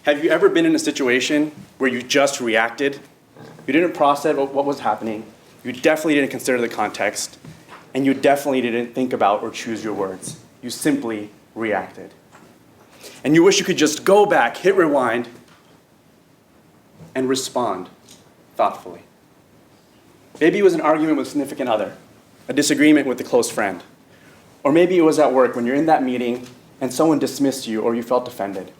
Have you ever been in a situation where you just reacted? You didn't process what was happening, you definitely didn't consider the context, and you definitely didn't think about or choose your words. You simply reacted. And you wish you could just go back, hit rewind, and respond thoughtfully. Maybe it was an argument with a significant other, a disagreement with a close friend. Or maybe it was at work when you're in that meeting and someone dismissed you or you felt offended.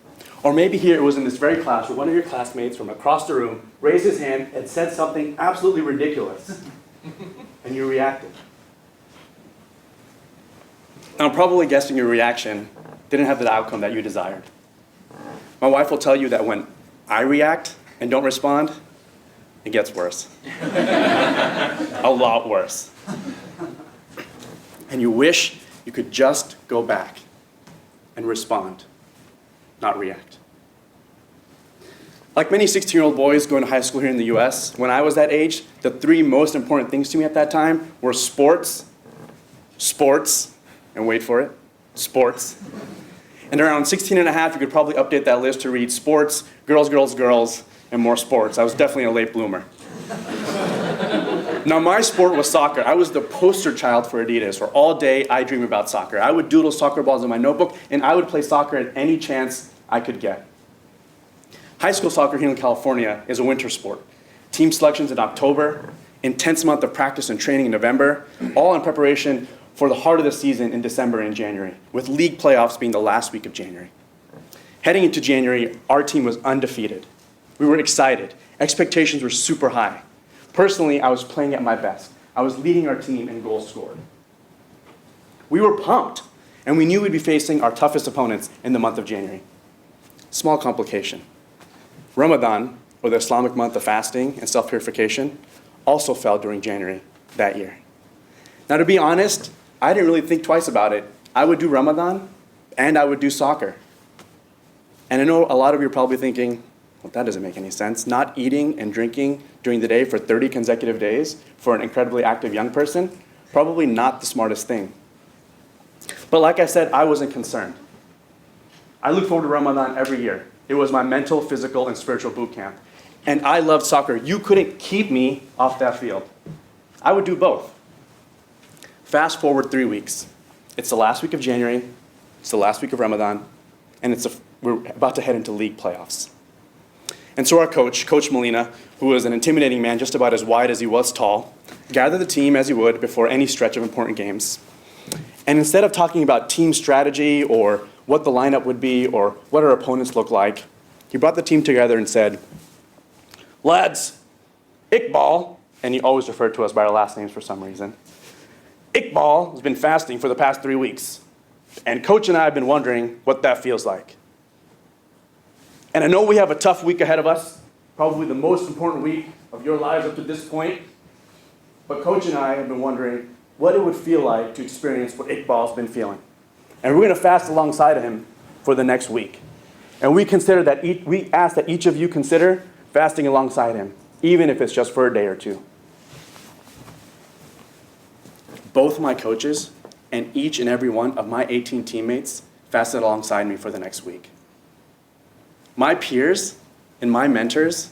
Or maybe here it was in this very class where one of your classmates from across the room raised his hand and said something absolutely ridiculous, and you reacted. Now, I'm probably guessing your reaction didn't have the outcome that you desired. My wife will tell you that when I react and don't respond, it gets worse. A lot worse. And you wish you could just go back and respond, not react. Like many 16-year-old boys going to high school here in the US, when I was that age, the three most important things to me at that time were sports, and wait for it, sports. And around 16 and a half, you could probably update that list to read sports, girls, girls, girls, and more sports. I was definitely a late bloomer. Now, my sport was soccer. I was the poster child for Adidas, where all day I dream about soccer. I would doodle soccer balls in my notebook, and I would play soccer at any chance I could get. High school soccer here in California is a winter sport. Team selections in October, intense month of practice and training in November, all in preparation for the heart of the season in December and January, with league playoffs being the last week of January. Heading into January, our team was undefeated. We were excited. Expectations were super high. Personally, I was playing at my best. I was leading our team in goals scored. We were pumped, and we knew we'd be facing our toughest opponents in the month of January. Small complication. Ramadan, or the Islamic month of fasting and self-purification, also fell during January that year. Now, to be honest, I didn't really think twice about it. I would do Ramadan, and I would do soccer. And I know a lot of you are probably thinking, well, that doesn't make any sense. Not eating and drinking during the day for 30 consecutive days for an incredibly active young person, probably not the smartest thing. But like I said, I wasn't concerned. I look forward to Ramadan every year. It was my mental, physical, and spiritual boot camp. And I loved soccer. You couldn't keep me off that field. I would do both. Fast forward 3 weeks. It's the last week of January, it's the last week of Ramadan, and we're about to head into league playoffs. And so our coach, Coach Molina, who was an intimidating man just about as wide as he was tall, gathered the team as he would before any stretch of important games. And instead of talking about team strategy or what the lineup would be or what our opponents look like, he brought the team together and said, "Lads, Iqbal," and he always referred to us by our last names for some reason, "Iqbal has been fasting for the past 3 weeks, and Coach and I have been wondering what that feels like. And I know we have a tough week ahead of us, probably the most important week of your lives up to this point, but Coach and I have been wondering what it would feel like to experience what Iqbal's been feeling. And we're going to fast alongside of him for the next week. And we ask that each of you consider fasting alongside him, even if it's just for a day or two." Both my coaches and each and every one of my 18 teammates fasted alongside me for the next week. My peers and my mentors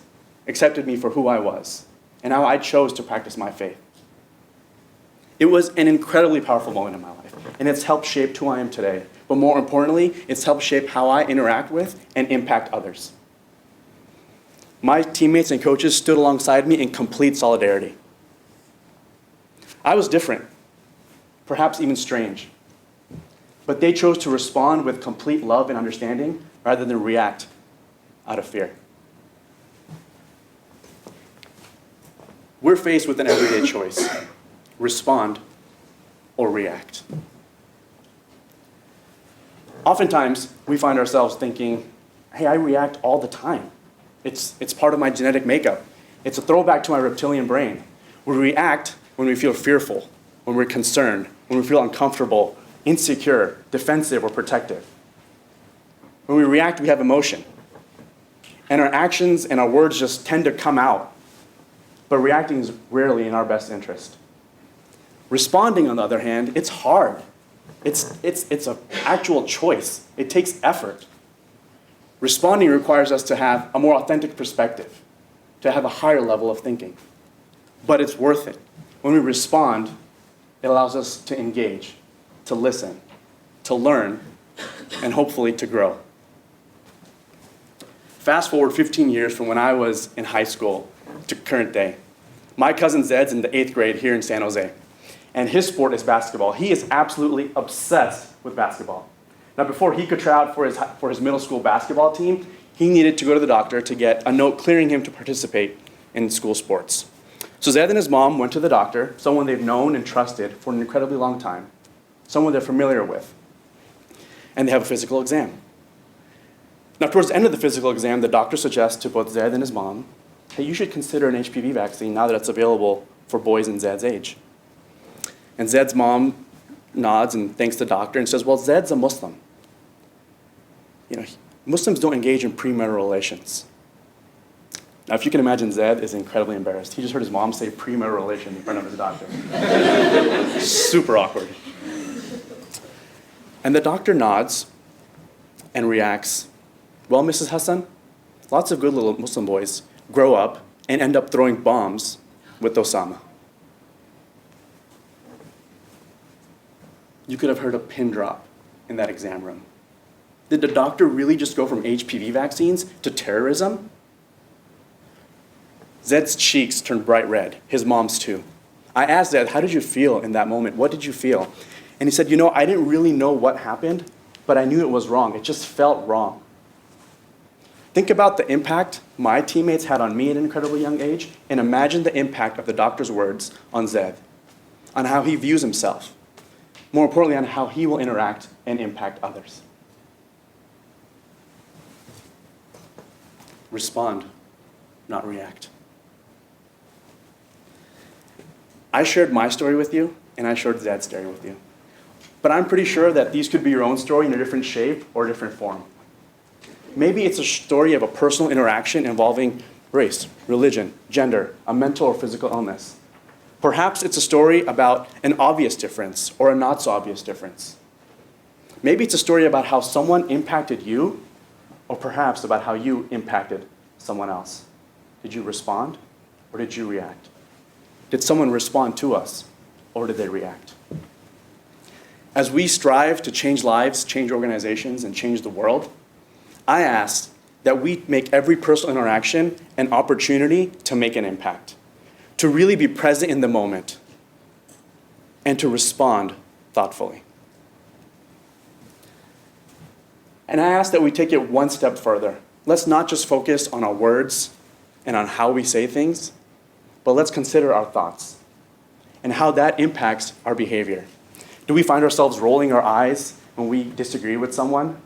accepted me for who I was and how I chose to practice my faith. It was an incredibly powerful moment in my life, and it's helped shape who I am today. But more importantly, it's helped shape how I interact with and impact others. My teammates and coaches stood alongside me in complete solidarity. I was different, perhaps even strange, but they chose to respond with complete love and understanding rather than react out of fear. We're faced with an everyday choice: respond or react. Oftentimes, we find ourselves thinking, hey, I react all the time. It's part of my genetic makeup. It's a throwback to my reptilian brain. We react when we feel fearful, when we're concerned, when we feel uncomfortable, insecure, defensive, or protective. When we react, we have emotion. And our actions and our words just tend to come out. But reacting is rarely in our best interest. Responding, on the other hand, it's hard. It's an actual choice. It takes effort. Responding requires us to have a more authentic perspective, to have a higher level of thinking. But it's worth it. When we respond, it allows us to engage, to listen, to learn, and hopefully to grow. Fast forward 15 years from when I was in high school to current day. My cousin Zed's in the 8th grade here in San Jose, and his sport is basketball. He is absolutely obsessed with basketball. Now, before he could try out for his middle school basketball team, he needed to go to the doctor to get a note clearing him to participate in school sports. So Zed and his mom went to the doctor, someone they've known and trusted for an incredibly long time, someone they're familiar with, and they have a physical exam. Now, towards the end of the physical exam, the doctor suggests to both Zed and his mom, hey, you should consider an HPV vaccine now that it's available for boys in Zed's age. And Zed's mom nods and thanks the doctor and says, well, Zed's a Muslim. Muslims don't engage in premarital relations. Now, if you can imagine, Zed is incredibly embarrassed. He just heard his mom say premarital relations in front of his doctor. Super awkward. And the doctor nods and reacts, well, Mrs. Hassan, lots of good little Muslim boys grow up and end up throwing bombs with Osama. You could have heard a pin drop in that exam room. Did the doctor really just go from HPV vaccines to terrorism? Zed's cheeks turned bright red, his mom's too. I asked Zed, how did you feel in that moment? What did you feel? And he said, I didn't really know what happened, but I knew it was wrong. It just felt wrong. Think about the impact my teammates had on me at an incredibly young age, and imagine the impact of the doctor's words on Zed, on how he views himself. More importantly, on how he will interact and impact others. Respond, not react. I shared my story with you, and I shared Zed's story with you. But I'm pretty sure that these could be your own story in a different shape or different form. Maybe it's a story of a personal interaction involving race, religion, gender, a mental or physical illness. Perhaps it's a story about an obvious difference or a not so obvious difference. Maybe it's a story about how someone impacted you, or perhaps about how you impacted someone else. Did you respond, or did you react? Did someone respond to us, or did they react? As we strive to change lives, change organizations, and change the world, I ask that we make every personal interaction an opportunity to make an impact, to really be present in the moment, and to respond thoughtfully. And I ask that we take it one step further. Let's not just focus on our words and on how we say things, but let's consider our thoughts and how that impacts our behavior. Do we find ourselves rolling our eyes when we disagree with someone?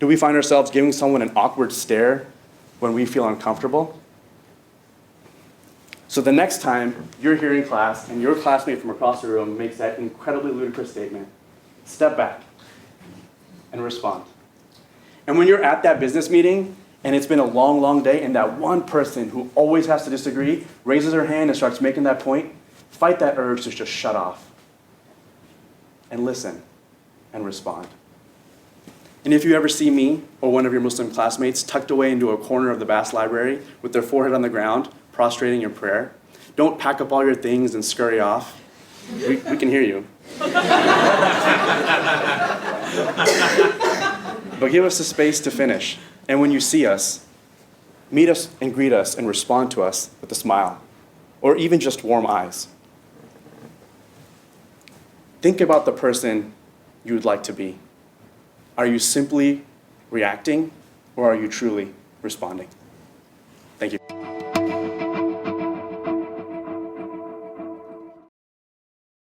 Do we find ourselves giving someone an awkward stare when we feel uncomfortable? So the next time you're here in class and your classmate from across the room makes that incredibly ludicrous statement, step back and respond. And when you're at that business meeting and it's been a long, long day and that one person who always has to disagree raises her hand and starts making that point, fight that urge to just shut off and listen and respond. And if you ever see me or one of your Muslim classmates tucked away into a corner of the Bass Library with their forehead on the ground, prostrating in prayer, don't pack up all your things and scurry off. We can hear you. But give us the space to finish. And when you see us, meet us and greet us and respond to us with a smile, or even just warm eyes. Think about the person you would like to be. Are you simply reacting, or are you truly responding? Thank you.